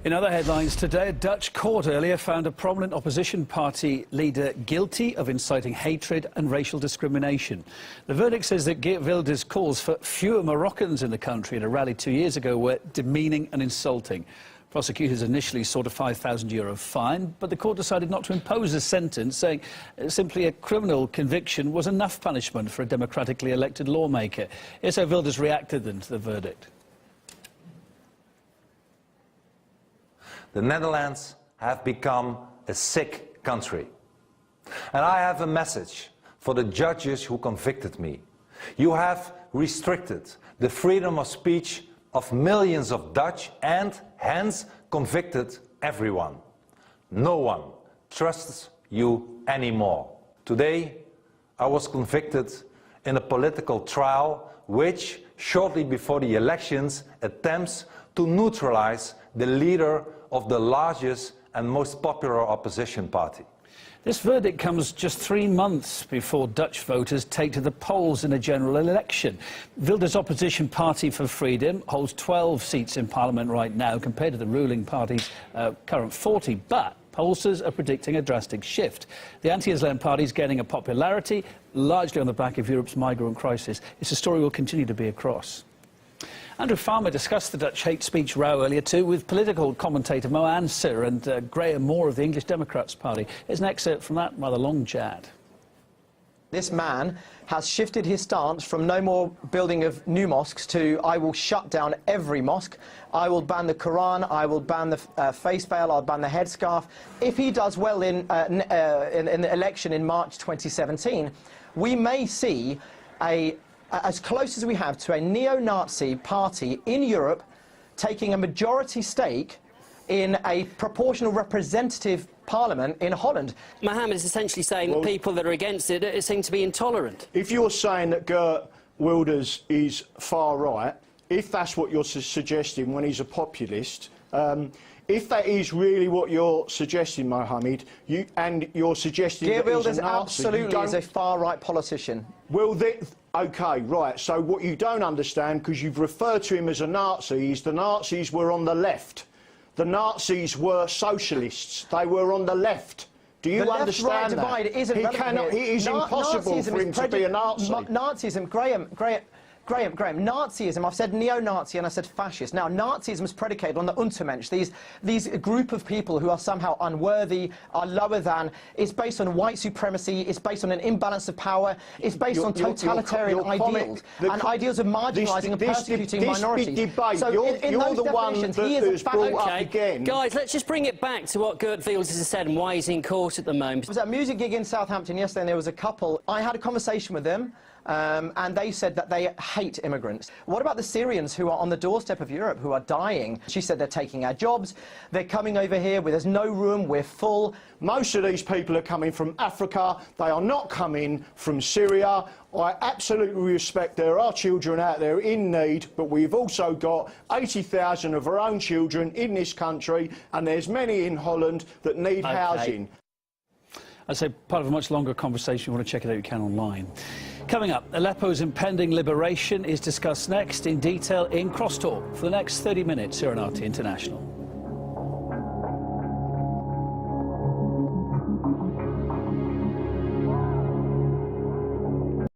In other headlines today, a Dutch court earlier found a prominent opposition party leader guilty of inciting hatred and racial discrimination. The verdict says that Geert Wilders' calls for fewer Moroccans in the country at a rally 2 years ago were demeaning and insulting. Prosecutors initially sought a €5,000 fine, but the court decided not to impose a sentence, saying simply a criminal conviction was enough punishment for a democratically elected lawmaker. Here's how Wilders reacted then to the verdict. The Netherlands have become a sick country. And I have a message for the judges who convicted me. You have restricted the freedom of speech of millions of Dutch and hence convicted everyone. No one trusts you anymore. Today, I was convicted in a political trial which, shortly before the elections, attempts to neutralize the leader of the largest and most popular opposition party. This verdict comes just 3 months before Dutch voters take to the polls in a general election. Wilders' opposition Party for Freedom holds 12 seats in Parliament right now compared to the ruling party's current 40, but pollsters are predicting a drastic shift. The anti-Islam party is gaining a popularity, largely on the back of Europe's migrant crisis. It's a story we'll continue to be across. Andrew Farmer discussed the Dutch hate speech row earlier too with political commentator Mo Answer and Graham Moore of the English Democrats Party. Here's an excerpt from that rather long chat. This man has shifted his stance from no more building of new mosques to I will shut down every mosque, I will ban the Quran, I will ban the face veil, I'll ban the headscarf. If he does well in the election in March 2017, we may see as close as we have to a neo-Nazi party in Europe taking a majority stake in a proportional representative parliament in Holland. Mohammed is essentially saying that people that are against it seem to be intolerant. If you're saying that Geert Wilders is far right, if that's what you're suggesting when he's a populist, if that is really what you're suggesting, Mohammed, and you're suggesting Geert that Wilders he's a Nazi, absolutely is a far-right politician. Well, OK, right, so what you don't understand, because you've referred to him as a Nazi, is the Nazis were on the left. The Nazis were socialists. They were on the left. Do you understand that? The left-right divide isn't relevant here. It is impossible for him to be a Nazi. Nazism, Graham, Nazism, I've said neo-Nazi and I said fascist. Now, Nazism is predicated on the Untermensch, these group of people who are somehow unworthy, are lower than. It's based on white supremacy, it's based on an imbalance of power, it's based on totalitarian ideals, and ideals of marginalising and persecuting minorities. Debate, so you're the one that has brought up again. Guys, let's just bring it back to what Geert Wilders has said and why he's in court at the moment. I was at a music gig in Southampton yesterday and there was a couple. I had a conversation with them. And they said that they hate immigrants. What about the Syrians who are on the doorstep of Europe, who are dying? She said they're taking our jobs, they're coming over here where there's no room, we're full. Most of these people are coming from Africa, they are not coming from Syria. I absolutely respect there are children out there in need, but we've also got 80,000 of our own children in this country, and there's many in Holland that need housing. I'd say part of a much longer conversation. You want to check it out, you can online. Coming up, Aleppo's impending liberation is discussed next in detail in Crosstalk for the next 30 minutes here on RT International.